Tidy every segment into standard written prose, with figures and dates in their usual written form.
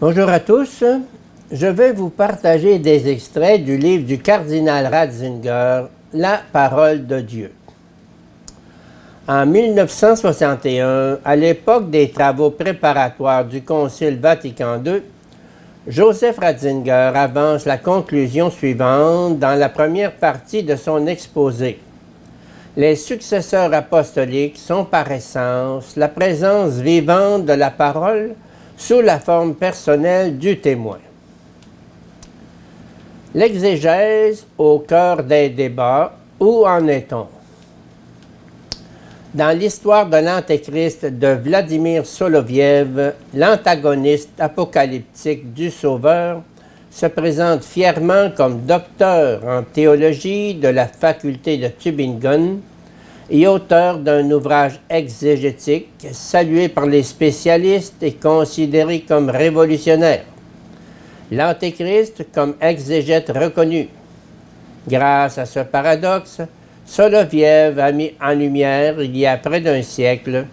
Bonjour à tous. Je vais vous partager des extraits du livre du cardinal Ratzinger, La parole de Dieu. En 1961, à l'époque des travaux préparatoires du Concile Vatican II, Joseph Ratzinger avance la conclusion suivante dans la première partie de son exposé. Les successeurs apostoliques sont par essence la présence vivante de la parole sous la forme personnelle du témoin. L'exégèse au cœur des débats, où en est-on? Dans l'histoire de l'Antéchrist de Vladimir Soloviev, l'antagoniste apocalyptique du Sauveur se présente fièrement comme docteur en théologie de la faculté de Tübingen et auteur d'un ouvrage exégétique salué par les spécialistes et considéré comme révolutionnaire. L'Antéchrist comme exégète reconnu. Grâce à ce paradoxe, Soloviev a mis en lumière, il y a près d'un siècle,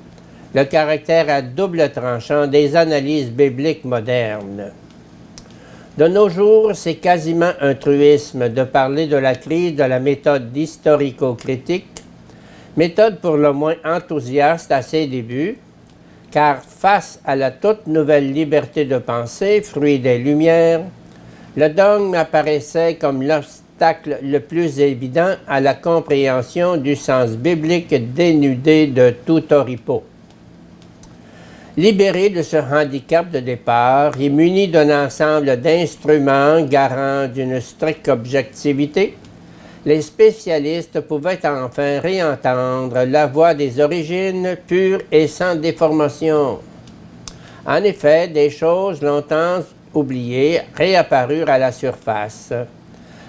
le caractère à double tranchant des analyses bibliques modernes. De nos jours, c'est quasiment un truisme de parler de la crise de la méthode historico-critique, méthode pour le moins enthousiaste à ses débuts, car face à la toute nouvelle liberté de pensée, fruit des Lumières, le dogme apparaissait comme l'obstacle le plus évident à la compréhension du sens biblique dénudé de tout oripeau. Libéré de ce handicap de départ et muni d'un ensemble d'instruments garants d'une stricte objectivité, les spécialistes pouvaient enfin réentendre la voix des origines pures et sans déformation. En effet, des choses longtemps oubliées réapparurent à la surface.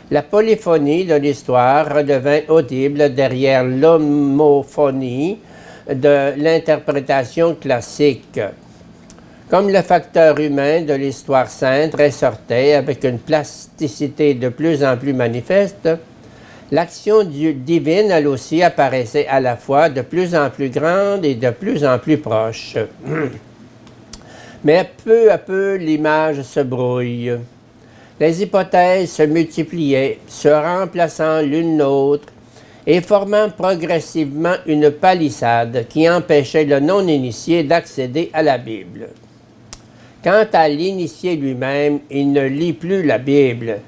La polyphonie de l'histoire redevint audible derrière l'homophonie de l'interprétation classique. Comme le facteur humain de l'histoire sainte ressortait avec une plasticité de plus en plus manifeste, l'action divine, elle aussi, apparaissait à la fois de plus en plus grande et de plus en plus proche. Mais peu à peu, l'image se brouille. Les hypothèses se multipliaient, se remplaçant l'une l'autre et formant progressivement une palissade qui empêchait le non-initié d'accéder à la Bible. Quant à l'initié lui-même, il ne lit plus la Bible.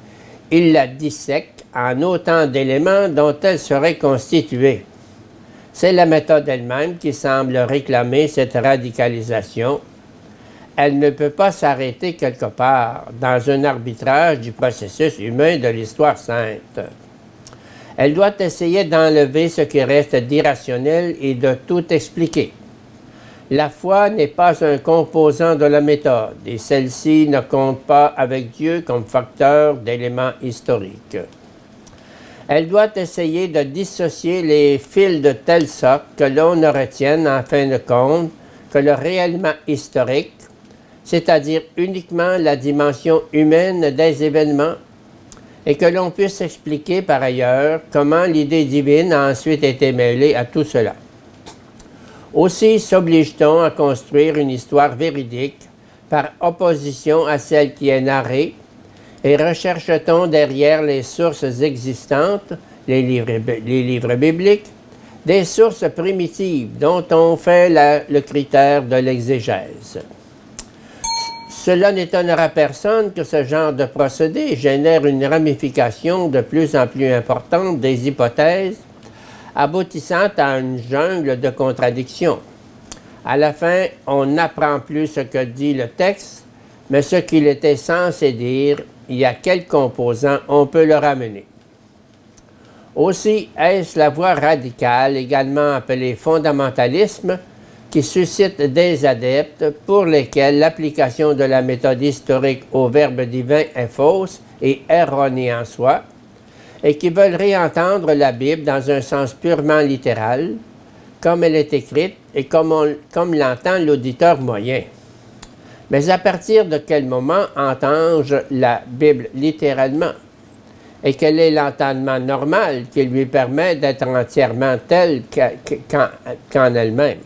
Il la dissèque en autant d'éléments dont elle serait constituée. C'est la méthode elle-même qui semble réclamer cette radicalisation. Elle ne peut pas s'arrêter quelque part dans un arbitrage du processus humain de l'histoire sainte. Elle doit essayer d'enlever ce qui reste d'irrationnel et de tout expliquer. La foi n'est pas un composant de la méthode et celle-ci ne compte pas avec Dieu comme facteur d'éléments historiques. Elle doit essayer de dissocier les fils de telle sorte que l'on ne retienne en fin de compte que le réellement historique, c'est-à-dire uniquement la dimension humaine des événements, et que l'on puisse expliquer par ailleurs comment l'idée divine a ensuite été mêlée à tout cela. Aussi s'oblige-t-on à construire une histoire véridique par opposition à celle qui est narrée, et recherche-t-on derrière les sources existantes, les livres bibliques, des sources primitives dont on fait le critère de l'exégèse. Cela n'étonnera personne que ce genre de procédé génère une ramification de plus en plus importante des hypothèses, aboutissant à une jungle de contradictions. À la fin, on n'apprend plus ce que dit le texte, mais ce qu'il était censé dire et à quel composant on peut le ramener. Aussi, est-ce la voie radicale, également appelée fondamentalisme, qui suscite des adeptes pour lesquels l'application de la méthode historique au verbe divin est fausse et erronée en soi, et qui veulent réentendre la Bible dans un sens purement littéral, comme elle est écrite et comme l'entend l'auditeur moyen. Mais à partir de quel moment entends-je la Bible littéralement? Et quel est l'entendement normal qui lui permet d'être entièrement telle qu'en elle-même?